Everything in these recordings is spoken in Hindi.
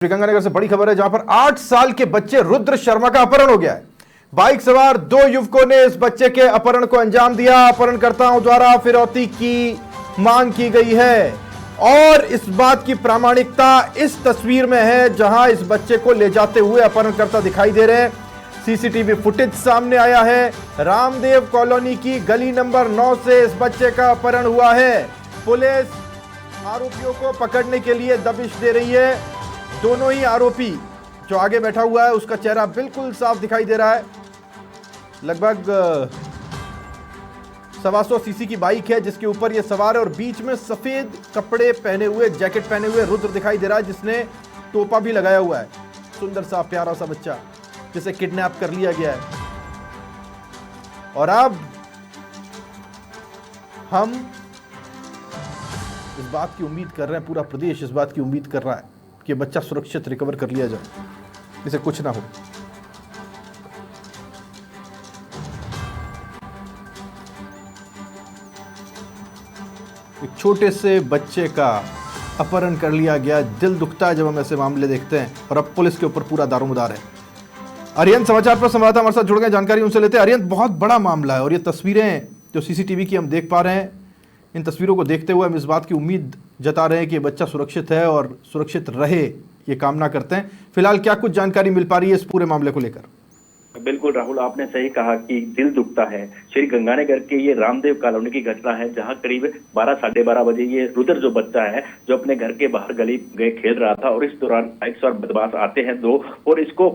श्रीगंगानगर से बड़ी खबर है जहां पर 8 साल के बच्चे रुद्र शर्मा का अपहरण हो गया है। बाइक सवार 2 युवकों ने इस बच्चे के अपहरण को अंजाम दिया। अपहरणकर्ताओं द्वारा फिरौती की मांग की गई है और इस बात की प्रामाणिकता इस तस्वीर में है जहां इस बच्चे को ले जाते हुए अपहरणकर्ता दिखाई दे रहे हैं। सीसीटीवी फुटेज सामने आया है। रामदेव कॉलोनी की गली नंबर 9 से इस बच्चे का अपहरण हुआ है। पुलिस आरोपियों को पकड़ने के लिए दबिश दे रही है। दोनों ही आरोपी, जो आगे बैठा हुआ है उसका चेहरा बिल्कुल साफ दिखाई दे रहा है। लगभग 125 सीसी की बाइक है जिसके ऊपर ये सवार है और बीच में सफेद कपड़े पहने हुए, जैकेट पहने हुए रुद्र दिखाई दे रहा है जिसने टोपा भी लगाया हुआ है। सुंदर सा प्यारा सा बच्चा जिसे किडनैप कर लिया गया है। और अब हम इस बात की उम्मीद कर रहे हैं, पूरा प्रदेश इस बात की उम्मीद कर रहा है कि बच्चा सुरक्षित रिकवर कर लिया जाए, इसे कुछ ना हो। एक छोटे से बच्चे का अपहरण कर लिया गया। दिल दुखता है जब हम ऐसे मामले देखते हैं और अब पुलिस के ऊपर पूरा दारोमदार है। अरियंत समाचार पर संवाददाता हमारे साथ जुड़ गए, जानकारी उनसे लेते हैं। अरियंत, बहुत बड़ा मामला है और ये तस्वीरें जो सीसीटीवी की हम देख पा रहे हैं, इन तस्वीरों को देखते हुए हम इस बात की उम्मीद जता रहे हैं कि बच्चा सुरक्षित है और सुरक्षित रहे, ये कामना करते हैं। फिलहाल क्या कुछ जानकारी मिल पा रही है इस पूरे मामले को लेकर? बिल्कुल राहुल, आपने सही कहा कि दिल दुखता है। श्री गंगानगर के ये रामदेव कॉलोनी की घटना है जहां करीब 12 साढ़े 12 बजे ये रुद्र जो बच्चा है जो अपने घर के बाहर गली गए खेल रहा था और इस दौरान बाइक सवार बदमाश आते हैं 2 और इसको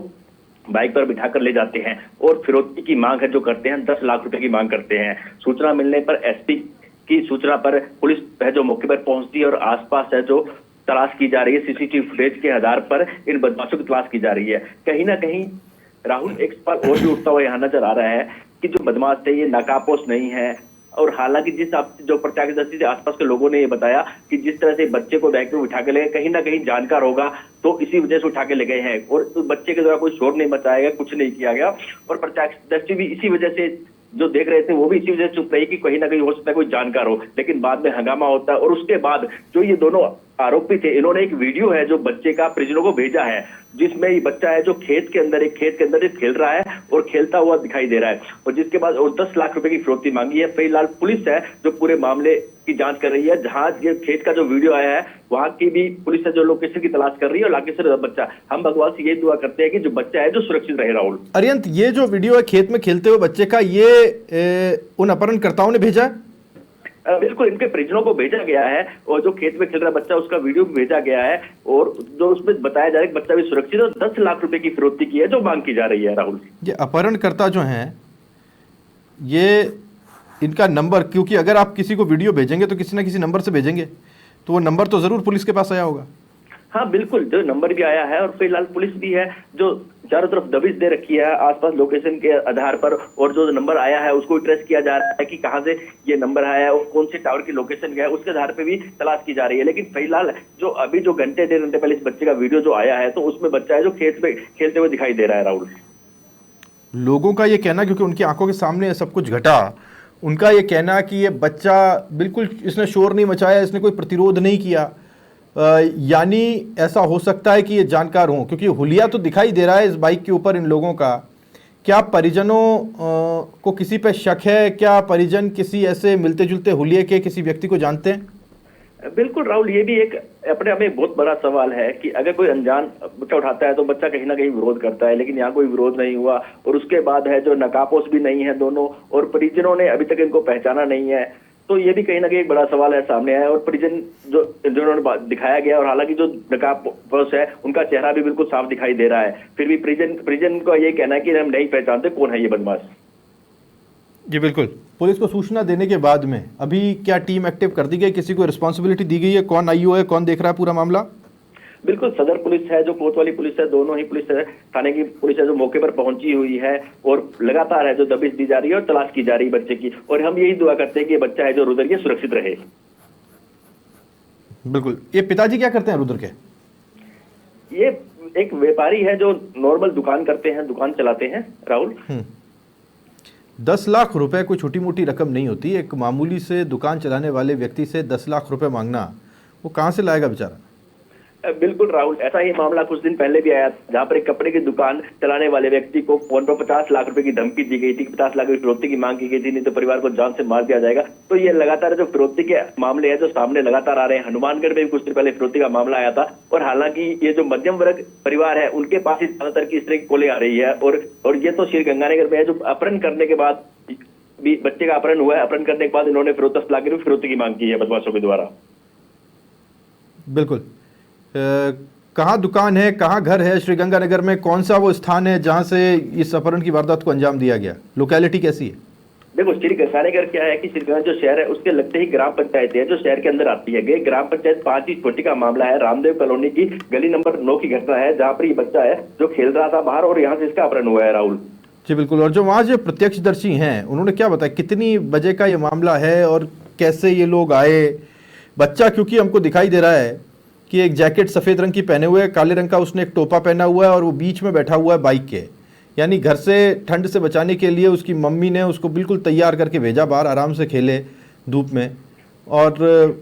बाइक पर बिठाकर ले जाते हैं और फिरौती की मांग है जो करते हैं, 10 लाख रुपए की मांग करते हैं। सूचना मिलने पर एसपी की सूचना पर पुलिस है जो मौके पर पहुंचती है और आसपास है जो तलाश की जा रही है। सीसीटीवी फुटेज के आधार पर इन बदमाशों की तलाश की जा रही है। कहीं ना कहीं राहुल एक सवाल और भी उठता हुआ यहाँ नजर आ रहा है कि जो बदमाश थे ये नाकापोश नहीं है और हालांकि जिस जो प्रत्यक्षदर्शी से आसपास के लोगों ने ये बताया कि जिस तरह से बच्चे को बैग में उठा के ले गए, कहीं ना कहीं जानकार होगा तो इसी वजह से उठा के ले गए हैं और उस बच्चे के द्वारा कोई शोर नहीं मचाया गया, कुछ नहीं किया गया और प्रत्यक्षदर्शी भी इसी वजह से जो देख रहे थे वो भी इसी वजह से चुप रही कि कहीं ना कहीं हो सकता है कोई जानकार हो। लेकिन बाद में हंगामा होता है और उसके बाद जो ये दोनों आरोपी थे इन्होंने एक वीडियो है जो बच्चे का परिजनों को भेजा है जिसमें ये बच्चा है जो खेत के अंदर खेल रहा है और खेलता हुआ दिखाई दे रहा है और जिसके बाद और 10 लाख रुपए की फिरौती मांगी है। फिलहाल पुलिस है जो पूरे मामले की जांच कर रही है। जहां ये खेत का जो वीडियो आया है वहां की भी पुलिस है जो लोकेशन की तलाश कर रही है और आगे से बच्चा, हम भगवान से ये दुआ करते हैं कि जो बच्चा है जो सुरक्षित रहे। राहुल, अरियंत, ये जो वीडियो है खेत में खेलते हुए बच्चे का, ये उन अपहरणकर्ताओं ने भेजा है? बिल्कुल, इनके परिजनों को भेजा गया है और जो खेत में खेल रहा बच्चा उसका वीडियो भी भेजा गया है और जो उसमें बताया जा रहा है कि बच्चा भी सुरक्षित है और 10 लाख रुपए की फिरौती की है जो मांग की जा रही है। राहुल, ये अपहरणकर्ता जो हैं, ये इनका नंबर, क्योंकि अगर आप किसी को वीडियो भेजेंगे तो किसी ना किसी नंबर से भेजेंगे तो वो नंबर तो जरूर पुलिस के पास आया होगा। हाँ बिल्कुल, जो नंबर भी आया है और फिलहाल पुलिस भी है जो चारों तरफ दबिश दे रखी है आसपास लोकेशन के आधार पर और जो नंबर आया है उसको ट्रेस किया जा रहा है कि कहां से ये नंबर आया है और कौन से टावर की लोकेशन गया है उसके आधार पे भी तलाश की जा रही है। लेकिन फिलहाल जो अभी जो घंटे 1.5 घंटे पहले इस बच्चे का वीडियो जो आया है तो उसमें बच्चा है जो खेत में खेलते हुए दिखाई दे रहा है। राहुल, लोगों का ये कहना, क्योंकि उनकी आंखों के सामने सब कुछ घटा, उनका ये कहना कि ये बच्चा बिल्कुल, इसने शोर नहीं मचाया, इसने कोई प्रतिरोध नहीं किया, यानी ऐसा हो सकता है कि ये जानकार हों, क्योंकि हुलिया तो दिखाई दे रहा है इस बाइक के ऊपर इन लोगों का। क्या परिजनों को किसी पे शक है? क्या परिजन किसी ऐसे मिलते जुलते हुलिये के किसी व्यक्ति को जानते हैं? बिल्कुल राहुल, ये भी एक अपने आप में बहुत बड़ा सवाल है कि अगर कोई अनजान बच्चा उठाता है तो बच्चा कहीं ना कहीं विरोध करता है, लेकिन यहाँ कोई विरोध नहीं हुआ और उसके बाद है जो नकाबपोश भी नहीं है दोनों और परिजनों ने अभी तक इनको पहचाना नहीं है। तो ये भी कहीं ना कहीं एक बड़ा सवाल है सामने आया और परिजन जो जिन्होंने दिखाया गया और हालांकि जो नकाबपोश है उनका चेहरा भी बिल्कुल साफ दिखाई दे रहा है, फिर भी परिजन का ये कहना है कि हम नहीं पहचानते कौन है ये बदमाश। जी बिल्कुल, पुलिस को सूचना देने के बाद में अभी क्या टीम एक्टिव कर दी गई, किसी को रिस्पॉन्सिबिलिटी दी गई है? कौन आईओ है, कौन देख रहा है पूरा मामला? बिल्कुल, सदर पुलिस है जो कोतवाली पुलिस है, दोनों ही पुलिस है, थाने की पुलिस है जो मौके पर पहुंची हुई है और लगातार है जो दबिश दी जा रही है और तलाश की जा रही है बच्चे की और हम यही दुआ करते हैं कि बच्चा है जो रुद्र ये सुरक्षित रहे। बिल्कुल, ये पिताजी क्या करते हैं रुद्र के? ये एक व्यापारी है जो नॉर्मल दुकान करते हैं, दुकान चलाते हैं। राहुल, 10 लाख रुपए कोई छोटी मोटी रकम नहीं होती। एक मामूली से दुकान चलाने वाले व्यक्ति से 10 लाख रुपए मांगना, वो कहाँ से लाएगा बेचारा? बिल्कुल राहुल, ऐसा ही मामला कुछ दिन पहले भी आया जहां पर एक कपड़े की दुकान चलाने वाले व्यक्ति को फोन पर 50 लाख रुपए की धमकी दी गई थी, 50 लाख रुपए फिरौती की मांग की गई थी, नहीं तो परिवार को जान से मार दिया जाएगा। तो ये लगातार जो फिरौती के मामले हैं जो सामने लगातार आ रहे हैं, हनुमानगढ़ में भी कुछ दिन पहले फिरौती का मामला आया था। और हालांकि ये जो मध्यम वर्ग परिवार है उनके पास ही ज्यादातर की इस तरह की कॉलें आ रही है। और ये तो श्रीगंगानगर में है, जो अपहरण करने के बाद भी बच्चे का अपहरण हुआ है, अपहरण करने के बाद इन्होंने 10 लाख रुपए फिरौती की मांग की है बदमाशों के द्वारा। बिल्कुल। कहाँ दुकान है, कहाँ घर है श्रीगंगानगर में, कौन सा वो स्थान है जहां से इस अपहरण की वारदात को अंजाम दिया गया, लोकेलिटी कैसी है? देखो, श्रीगंगानगर क्या है कि श्रीगंगानगर जो शहर है उसके लगते ही ग्राम पंचायत है जो शहर के अंदर आती है। ये ग्राम पंचायत 5 ही छोटी का मामला है। रामदेव कॉलोनी की गली नंबर 9 की घटना है जहाँ पर ये बच्चा है जो खेल रहा था बाहर और यहाँ से इसका अपहरण हुआ है राहुल। जी बिल्कुल। और जो वहाँ जो प्रत्यक्षदर्शी हैं उन्होंने क्या बताया, कितनी बजे का ये मामला है और कैसे ये लोग आए? बच्चा क्योंकि हमको दिखाई दे रहा है कि एक जैकेट सफ़ेद रंग की पहने हुए है, काले रंग का उसने एक टोपा पहना हुआ है और वो बीच में बैठा हुआ है बाइक के, यानी घर से ठंड से बचाने के लिए उसकी मम्मी ने उसको बिल्कुल तैयार करके भेजा बाहर आराम से खेले धूप में। और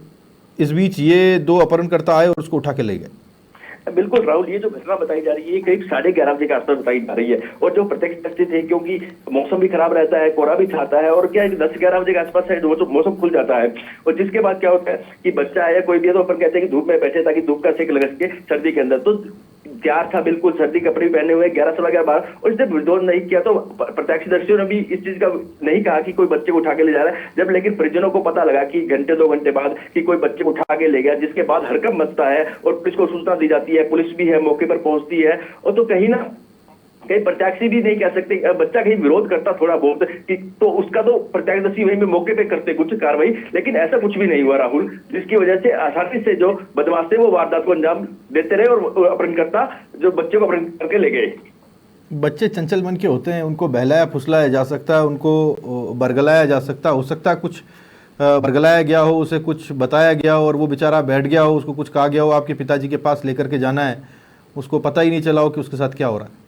इस बीच ये 2 अपहरणकर्ता आए और उसको उठा के ले गए। बिल्कुल राहुल, ये जो घटना बताई जा रही है करीब 11:30 बजे के आसपास बताई जा रही है। और जो प्रत्यक्षदर्शी थे, क्योंकि मौसम भी खराब रहता है, कोहरा भी छाता है और क्या 10-11 बजे के आसपास है मौसम खुल जाता है। और जिसके बाद क्या होता है कि बच्चा है कोई भी है तो अपन कहते हैं कि धूप में बैठे ताकि धूप का सेक लग सके सर्दी के अंदर। तो तैयार था, बिल्कुल सर्दी कपड़े भी पहने हुए, 11-11 बार। और इसने विरोध नहीं किया तो प्रत्यक्षदर्शियों ने भी इस चीज का नहीं कहा कि कोई बच्चे को उठा के ले जा रहा है। जब लेकिन परिजनों को पता लगा कि घंटे 2 घंटे बाद कि कोई बच्चे को उठा के ले गया, जिसके बाद हरकत मचता है और पुलिस को सूचना दी जाती है, पुलिस भी है मौके पर पहुंचती है। और तो कहीं ना कहीं प्रत्याशी भी नहीं कह सकते, बच्चा कहीं विरोध करता थोड़ा बहुत कि तो उसका तो प्रत्याशी वहीं पे मौके पे करते कुछ कार्रवाई, लेकिन ऐसा कुछ भी नहीं हुआ राहुल, जिसकी वजह से आसानी से जो बदमाश थे वो वारदात को अंजाम देते रहे और अपहरणकर्ता जो बच्चे को अपहरण करके ले गए। बच्चे चंचल मन के होते हैं, उनको बहलाया फुसलाया जा सकता है, उनको बरगलाया जा सकता है। हो सकता है कुछ बरगलाया गया हो, उसे कुछ बताया गया हो और वो बेचारा बैठ गया हो, उसको कुछ कहा गया हो आपके पिताजी के पास लेकर के जाना है, उसको पता ही नहीं चला हो कि उसके साथ क्या हो रहा है।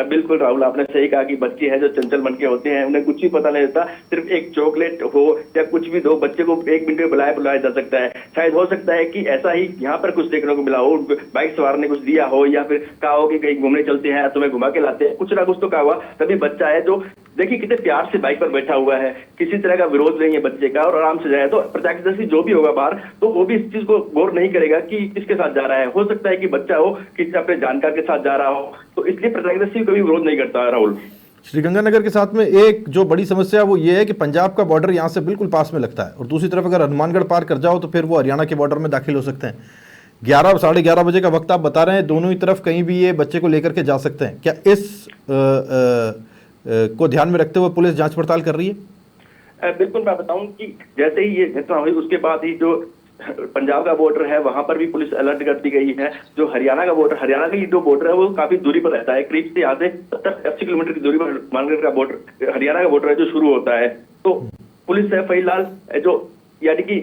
बिल्कुल राहुल, आपने सही कहा कि बच्चे हैं जो चंचल मन के होते हैं, उन्हें कुछ भी पता नहीं होता। सिर्फ एक चॉकलेट हो या कुछ भी दो, बच्चे को 1 मिनट में बुलाया जा सकता है। शायद हो सकता है कि ऐसा ही यहाँ पर कुछ देखने को मिला हो, बाइक सवार ने कुछ दिया हो या फिर कहा हो कि कहीं घूमने चलते हैं तुम्हें घुमा के लाते हैं, कुछ ना कुछ तो कहा हुआ। तभी बच्चा है जो देखिए कितने प्यार से बाइक पर बैठा हुआ है, किसी तरह का विरोध नहीं है बच्चे का और आराम से जाए। तो प्रत्यक्षदर्शी जो भी होगा बाहर तो वो भी इस चीज को गौर नहीं करेगा कि किसके साथ जा रहा है। हो सकता है कि बच्चा हो कि अपने जानकार के साथ जा रहा हो, तो इसलिए प्रत्यक्षदर्शी कभी विरोध नहीं करता है राहुल। श्रीगंगानगर के साथ में एक जो बड़ी समस्या वो ये है कि पंजाब का बॉर्डर यहाँ से बिल्कुल पास में लगता है और दूसरी तरफ अगर हनुमानगढ़ पार कर जाओ तो फिर वो हरियाणा के बॉर्डर में दाखिल हो सकते हैं। 11 साढ़े 11 बजे का वक्त आप बता रहे हैं, दोनों ही तरफ कहीं भी ये बच्चे को लेकर के जा सकते हैं। क्या इस को ध्यान में रखते हुए पुलिस जांच पड़ताल कर रही है? बिल्कुल, मैं बताऊं कि जैसे ही ये घटना हुई उसके बाद ही जो पंजाब का बॉर्डर है वहां पर भी पुलिस अलर्ट कर दी गई है। जो हरियाणा का ये जो बॉर्डर है वो काफी दूरी पर रहता है, करीब से यहाँ से 70-80 किलोमीटर की दूरी पर हनुमानगढ़ का बॉर्डर, हरियाणा का बॉर्डर है जो शुरू होता है। तो पुलिस है फिलहाल जो यानी कि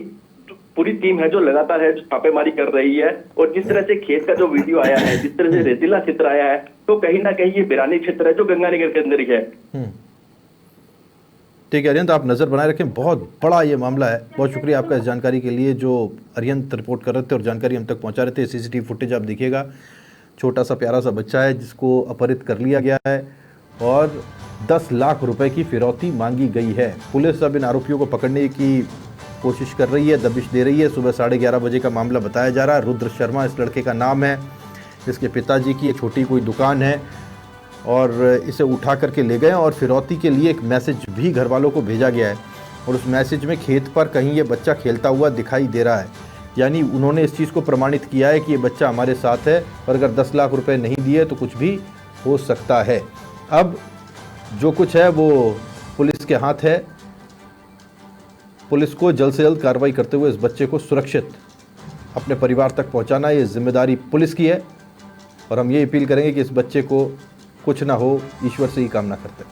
पूरी टीम है जो लगातार है छापेमारी कर रही है। और जिस तरह से खेत का जो वीडियो आया है, जिस तरह से रेतीला क्षेत्र आया है, तो कहीं ना कहीं ये बिरानी क्षेत्र है जो गंगानगर के अंदर ही है। ठीक है अरियंत, आप नज़र बनाए रखें, बहुत बड़ा ये मामला है। बहुत शुक्रिया आपका इस जानकारी के लिए जो अरियंत रिपोर्ट कर रहे थे और जानकारी हम तक पहुंचा रहे थे। सीसीटीवी फुटेज आप देखिएगा, छोटा सा प्यारा सा बच्चा है जिसको अपहरित कर लिया गया है और 10 लाख रुपए की फिरौती मांगी गई है। पुलिस अब इन आरोपियों को पकड़ने की कोशिश कर रही है, दबिश दे रही है। सुबह 11:30 बजे का मामला बताया जा रहा है। रुद्र शर्मा इस लड़के का नाम है। इसके पिताजी की एक छोटी कोई दुकान है और इसे उठा करके ले गए और फिरौती के लिए एक मैसेज भी घर वालों को भेजा गया है और उस मैसेज में खेत पर कहीं ये बच्चा खेलता हुआ दिखाई दे रहा है। यानी उन्होंने इस चीज़ को प्रमाणित किया है कि ये बच्चा हमारे साथ है और अगर 10 लाख रुपए नहीं दिए तो कुछ भी हो सकता है। अब जो कुछ है वो पुलिस के हाथ है। पुलिस को जल्द से जल्द कार्रवाई करते हुए इस बच्चे को सुरक्षित अपने परिवार तक पहुंचाना, ये जिम्मेदारी पुलिस की है और हम ये अपील करेंगे कि इस बच्चे को कुछ ना हो, ईश्वर से ही कामना करते हैं।